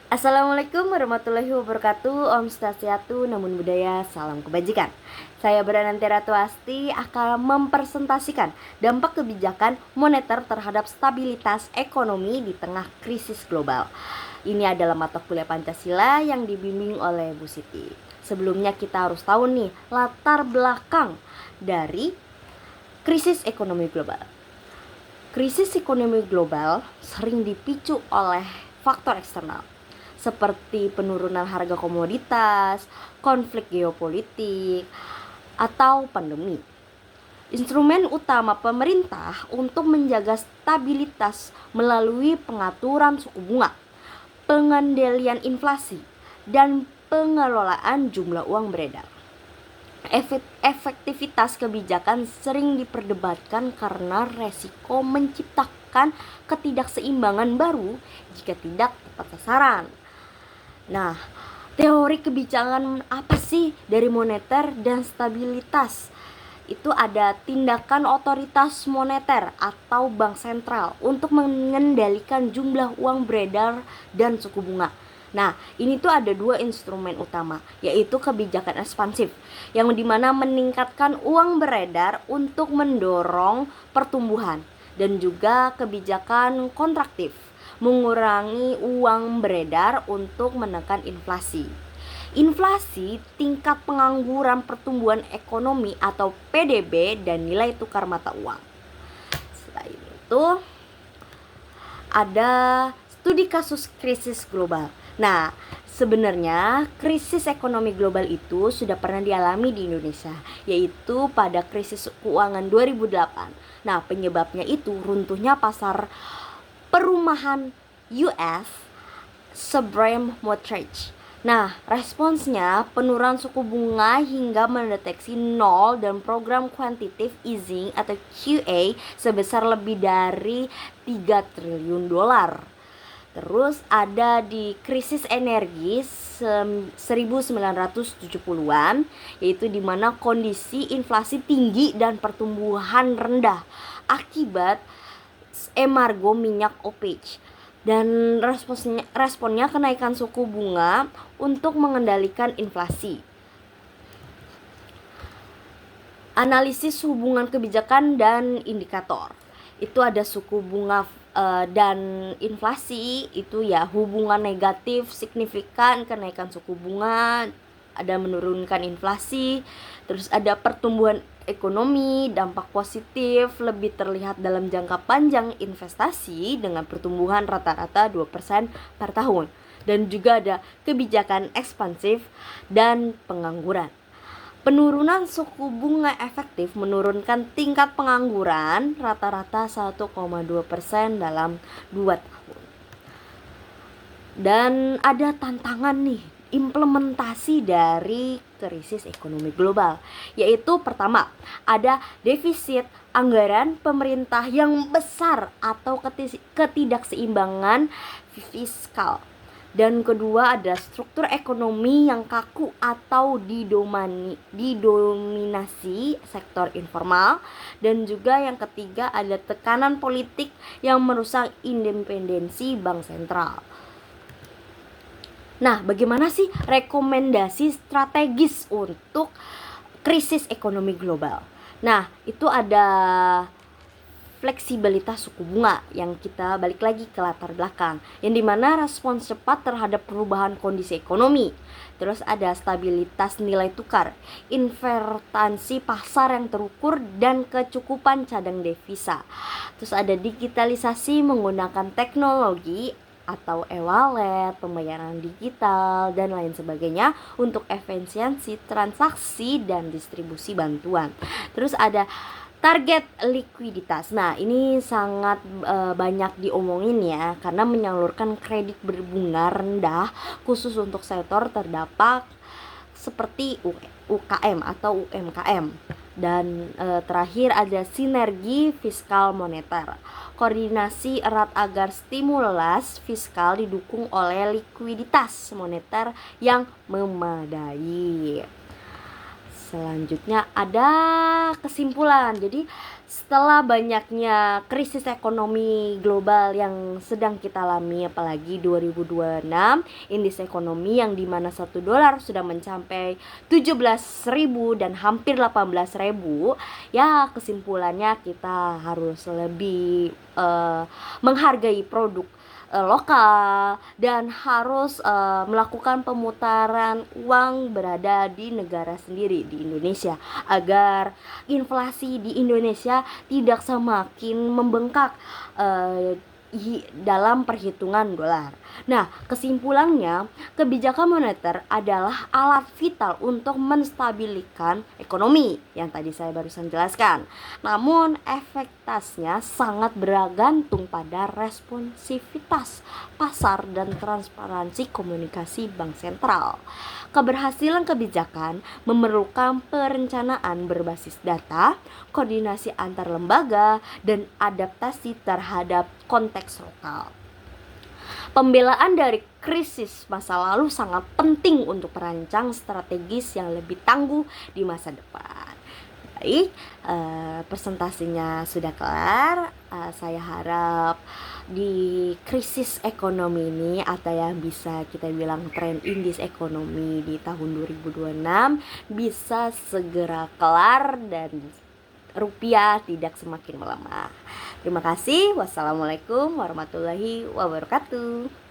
Assalamualaikum warahmatullahi wabarakatuh. Om Swastiastu, Namo Buddhaya, salam kebajikan. Saya Brananti Ratu Asti akan mempresentasikan dampak kebijakan moneter terhadap stabilitas ekonomi di tengah krisis global. Ini adalah mata kuliah Pancasila yang dibimbing oleh Bu Siti. Sebelumnya kita harus tahu nih latar belakang dari krisis ekonomi global. Krisis ekonomi global sering dipicu oleh faktor eksternal seperti penurunan harga komoditas, konflik geopolitik, atau pandemi. Instrumen utama pemerintah untuk menjaga stabilitas melalui pengaturan suku bunga, pengendalian inflasi, dan pengelolaan jumlah uang beredar. Efektivitas kebijakan sering diperdebatkan karena resiko menciptakan ketidakseimbangan baru jika tidak tepat sasaran. Nah, teori kebijakan apa sih dari moneter dan stabilitas? Itu ada tindakan otoritas moneter atau bank sentral untuk mengendalikan jumlah uang beredar dan suku bunga. Nah, ini tuh ada dua instrumen utama, yaitu kebijakan ekspansif, yang dimana meningkatkan uang beredar untuk mendorong pertumbuhan, dan juga kebijakan kontraktif, mengurangi uang beredar untuk menekan inflasi. Inflasi, tingkat pengangguran pertumbuhan ekonomi atau PDB, dan nilai tukar mata uang. Selain itu, ada studi kasus krisis global. Nah, sebenarnya krisis ekonomi global itu sudah pernah dialami di Indonesia, yaitu pada krisis keuangan 2008. Nah, penyebabnya itu runtuhnya pasar perumahan US subprime mortgage. Nah, responsnya penurunan suku bunga hingga mendeteksi nol dan program quantitative easing atau QA sebesar lebih dari 3 triliun dolar. Terus ada di krisis energi 1970-an, yaitu di mana kondisi inflasi tinggi dan pertumbuhan rendah akibat embargo minyak OPEC. Dan responnya kenaikan suku bunga untuk mengendalikan inflasi. Analisis hubungan kebijakan dan indikator. Itu ada suku bunga dan inflasi, itu ya hubungan negatif signifikan kenaikan suku bunga, ada menurunkan inflasi. Terus ada pertumbuhan ekonomi, dampak positif lebih terlihat dalam jangka panjang investasi dengan pertumbuhan rata-rata 2% per tahun. Dan juga ada kebijakan ekspansif dan pengangguran. Penurunan suku bunga efektif menurunkan tingkat pengangguran rata-rata 1,2% dalam 2 tahun. Dan ada tantangan nih implementasi dari krisis ekonomi global, yaitu pertama, ada defisit anggaran pemerintah yang besar atau ketidakseimbangan fiskal. Dan kedua ada struktur ekonomi yang kaku atau didominasi sektor informal. Dan juga yang ketiga ada tekanan politik yang merusak independensi bank sentral. Nah, bagaimana sih rekomendasi strategis untuk krisis ekonomi global? Nah, itu ada fleksibilitas suku bunga yang kita balik lagi ke latar belakang, yang dimana respons cepat terhadap perubahan kondisi ekonomi. Terus ada stabilitas nilai tukar, invertansi pasar yang terukur, dan kecukupan cadang devisa. Terus ada digitalisasi menggunakan teknologi atau e-wallet, pembayaran digital, dan lain sebagainya untuk efisiensi transaksi dan distribusi bantuan. Terus ada target likuiditas. Nah, ini sangat banyak diomongin ya, karena menyalurkan kredit berbunga rendah khusus untuk sektor terdampak seperti UKM atau UMKM. Dan terakhir ada sinergi fiskal moneter. Koordinasi erat agar stimulus fiskal didukung oleh likuiditas moneter yang memadai. Selanjutnya ada kesimpulan. Jadi setelah banyaknya krisis ekonomi global yang sedang kita alami, apalagi 2026, indeks ekonomi yang dimana $1 sudah mencapai 17.000 dan hampir 18.000, ya kesimpulannya kita harus lebih menghargai produk lokal dan harus melakukan pemutaran uang berada di negara sendiri, di Indonesia, agar inflasi di Indonesia tidak semakin membengkak dalam perhitungan dolar. Nah, kesimpulannya, kebijakan moneter adalah alat vital untuk menstabilkan ekonomi yang tadi saya barusan jelaskan. Namun, efektivitasnya sangat bergantung pada responsivitas pasar dan transparansi komunikasi bank sentral. Keberhasilan kebijakan memerlukan perencanaan berbasis data, koordinasi antar lembaga, dan adaptasi terhadap konteks lokal. Pembelaan dari krisis masa lalu sangat penting untuk merancang strategis yang lebih tangguh di masa depan. Baik, presentasinya sudah kelar. Saya harap di krisis ekonomi ini, atau yang bisa kita bilang tren indeks ekonomi di tahun 2026, bisa segera kelar dan rupiah tidak semakin melemah. Terima kasih. Wassalamualaikum warahmatullahi wabarakatuh.